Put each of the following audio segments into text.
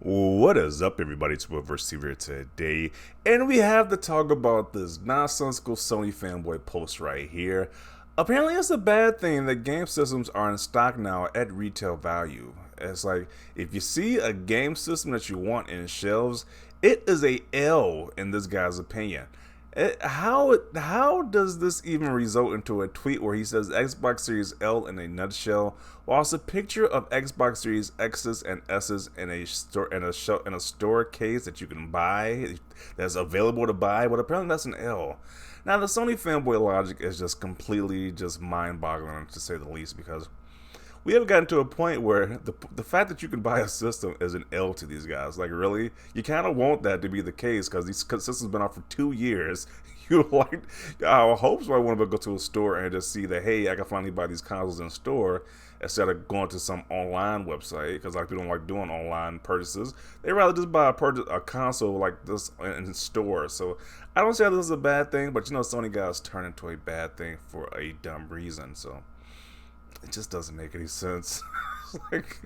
What is up, everybody? It's Reverse here today, and we have to talk about this nonsensical Sony fanboy post right here. Apparently, it's a bad thing that game systems are in stock now at retail value. It's like if you see a game system that you want in shelves, it is a L in this guy's opinion. How does this even result into a tweet where he says Xbox Series L in a nutshell, while it's a picture of Xbox Series X's and S's in a store case that you can buy, that's available to buy, but apparently that's an L. Now the Sony fanboy logic is just completely just mind-boggling to say the least, because we have gotten to a point where the fact that you can buy a system is an L to these guys. Like, really, you kind of want that to be the case because these systems been out for 2 years. You like, our hopes I want to go to a store and just see that, hey, I can finally buy these consoles in store instead of going to some online website, because like people don't like doing online purchases. They rather just buy a console like this in store. So I don't say this is a bad thing, but Sony guys turn into a bad thing for a dumb reason. So it just doesn't make any sense. Like,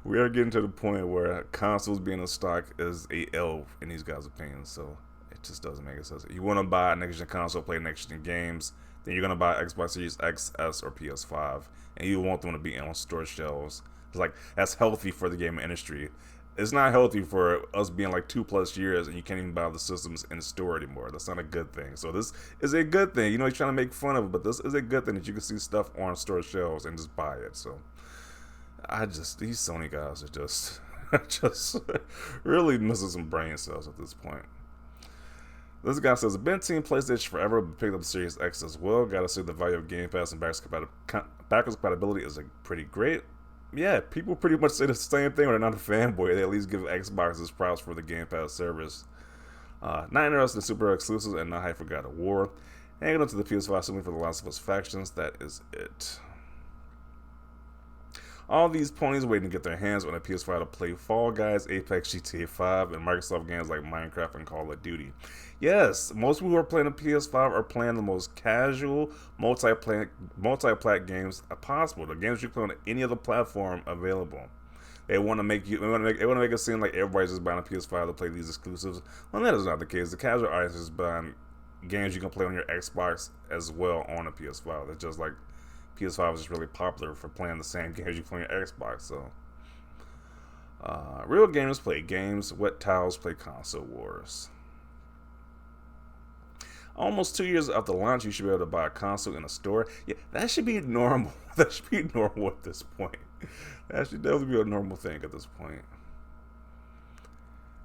we are getting to the point where consoles being in stock is a L in these guys' opinions. So it just doesn't make any sense. If you want to buy a next gen console, play next gen games, then you're gonna buy Xbox Series X, S, or PS5, and you want them to be on store shelves. It's like that's healthy for the gaming industry. It's not healthy for us being like 2+ years and you can't even buy the systems in the store anymore. That's not a good thing. So this is a good thing. He's trying to make fun of it, but this is a good thing that you can see stuff on store shelves and just buy it. So these Sony guys are just just really missing some brain cells at this point. This guy says, been Team PlayStation forever, but picked up the Series X as well. Gotta say the value of Game Pass and backwards compatibility is pretty great. Yeah, people pretty much say the same thing when they're not a fanboy. They at least give Xbox's props for the Game Pass service. Not interested in super exclusives and not hype for God of War. Hanging on to the PS5 simply for the Last of Us factions. That is it. All these ponies waiting to get their hands on a PS5 to play Fall Guys, Apex, GTA 5, and Microsoft games like Minecraft and Call of Duty. Yes, most people who are playing the PS5 are playing the most casual, multi-plat games possible. The games you play on any other platform available. They want to make it seem like everybody's just buying a PS5 to play these exclusives. Well, that is not the case. The casual audience is buying games you can play on your Xbox as well on a PS5. It's just like PS5 is just really popular for playing the same games you play on your Xbox. So, real gamers play games. Wet towels play console wars. Almost 2 years after launch, you should be able to buy a console in a store. Yeah, that should be normal. That should be normal at this point. That should definitely be a normal thing at this point.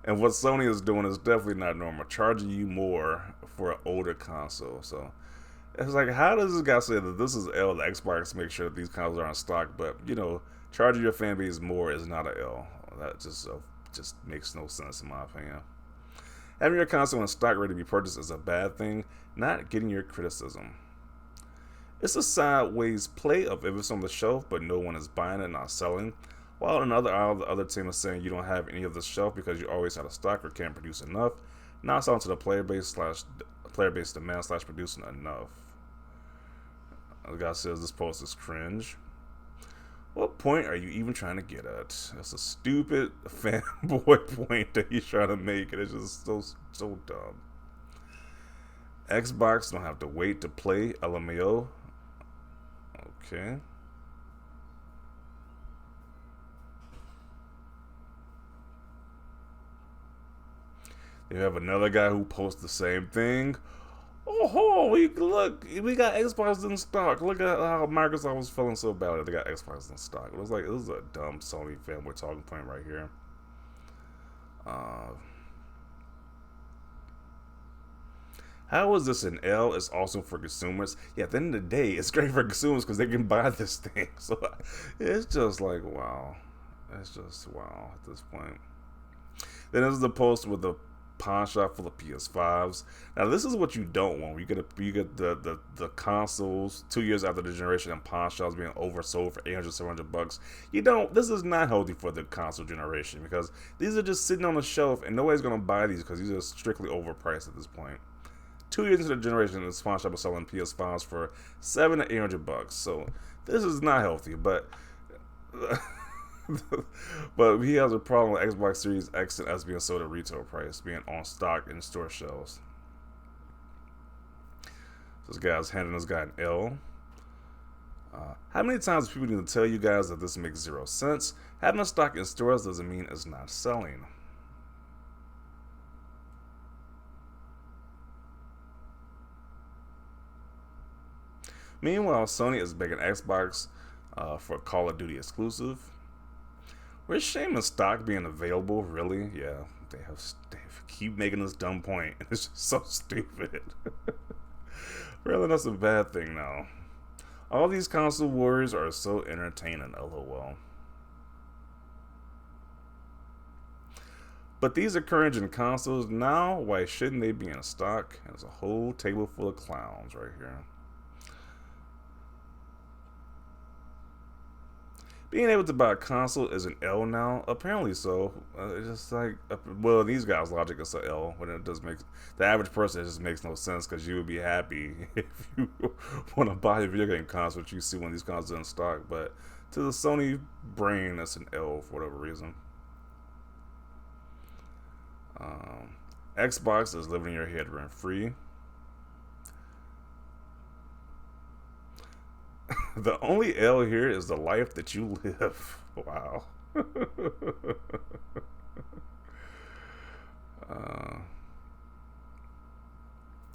And what Sony is doing is definitely not normal. Charging you more for an older console. So it's like, how does this guy say that this is L, the Xbox, to make sure that these consoles are in stock, but charging your fan base more is not a L? That just makes no sense in my opinion. Having your console in stock ready to be purchased is a bad thing, not getting your criticism. It's a sideways play of if it's on the shelf, but no one is buying it, not selling. While another aisle, the other team is saying you don't have any of the shelf because you always out of stock or can't produce enough. Not selling to the player base demand / producing enough. The guy says this post is cringe. What point are you even trying to get at? That's a stupid fanboy point that he's trying to make, and it's just so dumb. Xbox don't have to wait to play LMAO. Okay. You have another guy who posts the same thing. Oh, we got Xbox in stock. Look at how Microsoft was feeling so bad that they got Xbox in stock. It was like, this is a dumb Sony fanboy talking point right here. How is this an L? It's awesome for consumers. Yeah, at the end of the day, it's great for consumers because they can buy this thing. So it's just like, wow. It's just wow at this point. Then there's the post with the pawn shop full of PS5s. Now this is what you don't want. You get the consoles 2 years after the generation and pawn shops being oversold for $800-700. You don't. This is not healthy for the console generation because these are just sitting on the shelf and nobody's gonna buy these because these are strictly overpriced at this point. 2 years into the generation, the pawn shop is selling PS5s for $700 to $800. So this is not healthy, but But he has a problem with Xbox Series X and S being sold at retail price, being on stock in store shelves. So this guy's handing this guy an L. How many times do people need to tell you guys that this makes zero sense? Having a stock in stores doesn't mean it's not selling. Meanwhile, Sony is making Xbox for Call of Duty exclusive. We're shaming stock being available, really? Yeah, they keep making this dumb point. It's just so stupid. Really, that's a bad thing now. All these console wars are so entertaining, lol. But these are current gen consoles now. Why shouldn't they be in stock? There's a whole table full of clowns right here. Being able to buy a console is an L now. Apparently so. It's just like, well, these guys' logic is an L, when it does make the average person, it just makes no sense, because you would be happy if you want to buy a video game console, but you see one of these consoles in stock. But to the Sony brain, that's an L for whatever reason. Xbox is living in your head rent free. The only L here is the life that you live. Wow.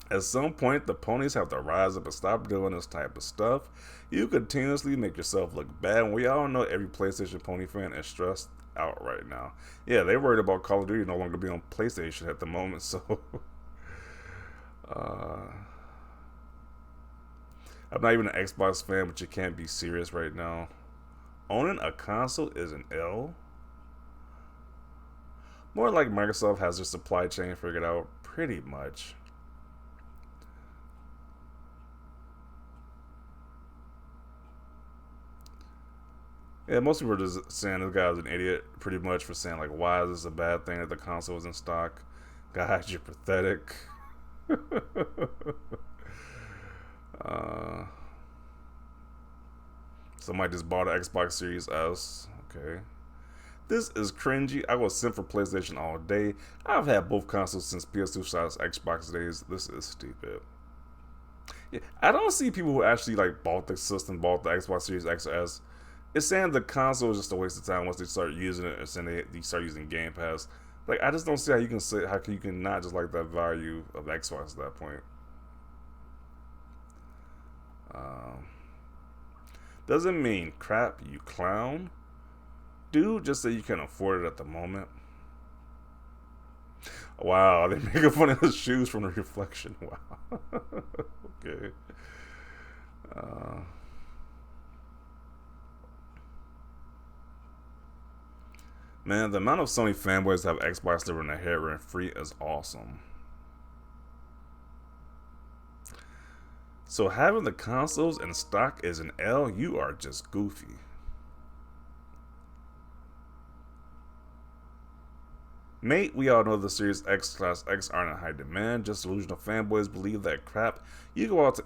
At some point, the ponies have to rise up and stop doing this type of stuff. You continuously make yourself look bad. And we all know every PlayStation pony fan is stressed out right now. Yeah, they're worried about Call of Duty no longer being on PlayStation at the moment, so... I'm not even an Xbox fan, but you can't be serious right now. Owning a console is an L. More like Microsoft has their supply chain figured out, pretty much. Yeah, most people are just saying this guy's an idiot, pretty much, for saying, like, why is this a bad thing that the console is in stock? God, you're pathetic. Somebody just bought an Xbox Series S. Okay. This is cringy. I was sent for PlayStation all day. I've had both consoles since PS2/Xbox days. This is stupid. Yeah, I don't see people who actually like bought the system, bought the Xbox Series X or S. It's saying the console is just a waste of time once they start using it, or saying they start using Game Pass. Like, I just don't see how you can say you can not just like that value of Xbox at that point. Doesn't mean crap, you clown. Dude, just say you can afford it at the moment. Wow, they make fun of his shoes from the reflection. Wow. Okay. Man, the amount of Sony fanboys that have Xbox living in their head rent free is awesome. So having the consoles in stock is an L. You are just goofy. Mate, we all know the Series X/X aren't in high demand. Just delusional fanboys believe that crap. You can walk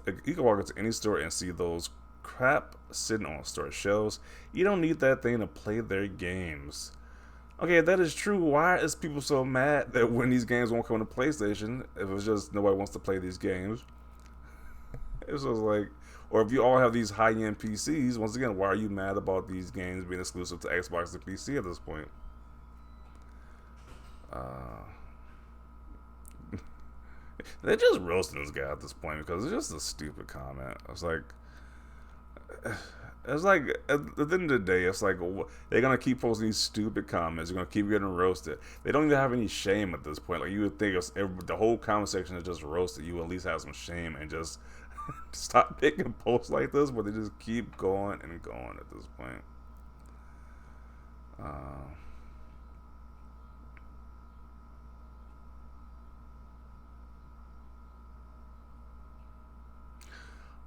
into any store and see those crap sitting on store shelves. You don't need that thing to play their games. Okay, that is true. Why is people so mad that when these games won't come to PlayStation, if it's just nobody wants to play these games? It's just like, or if you all have these high-end PCs, once again, why are you mad about these games being exclusive to Xbox and PC at this point? They're just roasting this guy at this point because it's just a stupid comment. It's like at the end of the day, it's like they're gonna keep posting these stupid comments. They're gonna keep getting roasted. They don't even have any shame at this point. Like, you would think if the whole comment section is just roasted, you at least have some shame and just stop making posts like this. But they just keep going and going at this point.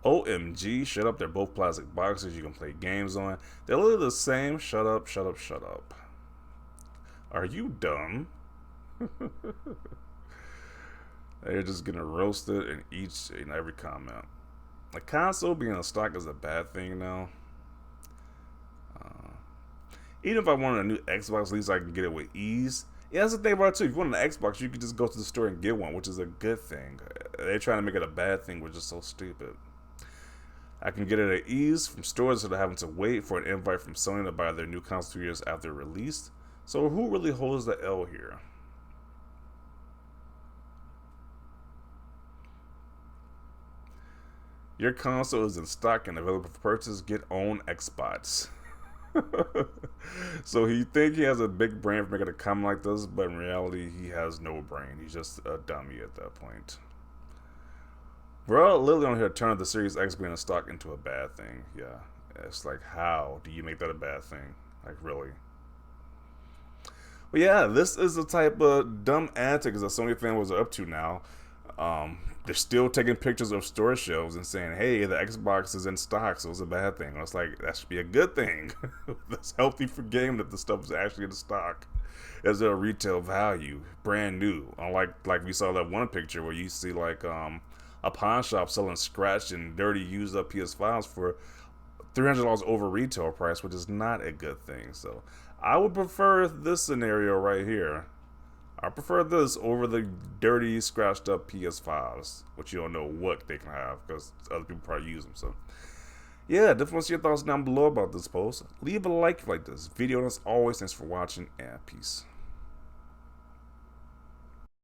OMG, shut up. They're both plastic boxes you can play games on. They're literally the same. Shut up, shut up, shut up. Are you dumb? They're just getting roasted in each and every comment. The console being in stock is a bad thing now. Even if I wanted a new Xbox, at least I can get it with ease. Yeah, that's the thing about it too. If you want an Xbox, you can just go to the store and get one, which is a good thing. They're trying to make it a bad thing, which is so stupid. I can get it at ease from stores instead of having to wait for an invite from Sony to buy their new console 2 years after release. So who really holds the L here? Your console is in stock and available for purchase. Get on Xbox. So he think he has a big brain for making a comment like this, but in reality, he has no brain. He's just a dummy at that point. We're all literally on here turning the Series X being in stock into a bad thing. Yeah, it's like, how do you make that a bad thing? Like, really? But yeah, this is the type of dumb antics that Sony fans are up to now. They're still taking pictures of store shelves and saying, hey, the Xbox is in stock, so it's a bad thing. And it's like, that should be a good thing. That's healthy for game that the stuff is actually in stock. As a retail value, brand new. Unlike like we saw that one picture where you see like a pawn shop selling scratched and dirty used up PS5s for $300 over retail price, which is not a good thing. So I would prefer this scenario right here. I prefer this over the dirty, scratched up PS5s, which you don't know what they can have because other people probably use them. So, yeah, definitely see your thoughts down below about this post. Leave a like if you like this video. And as always, thanks for watching and peace.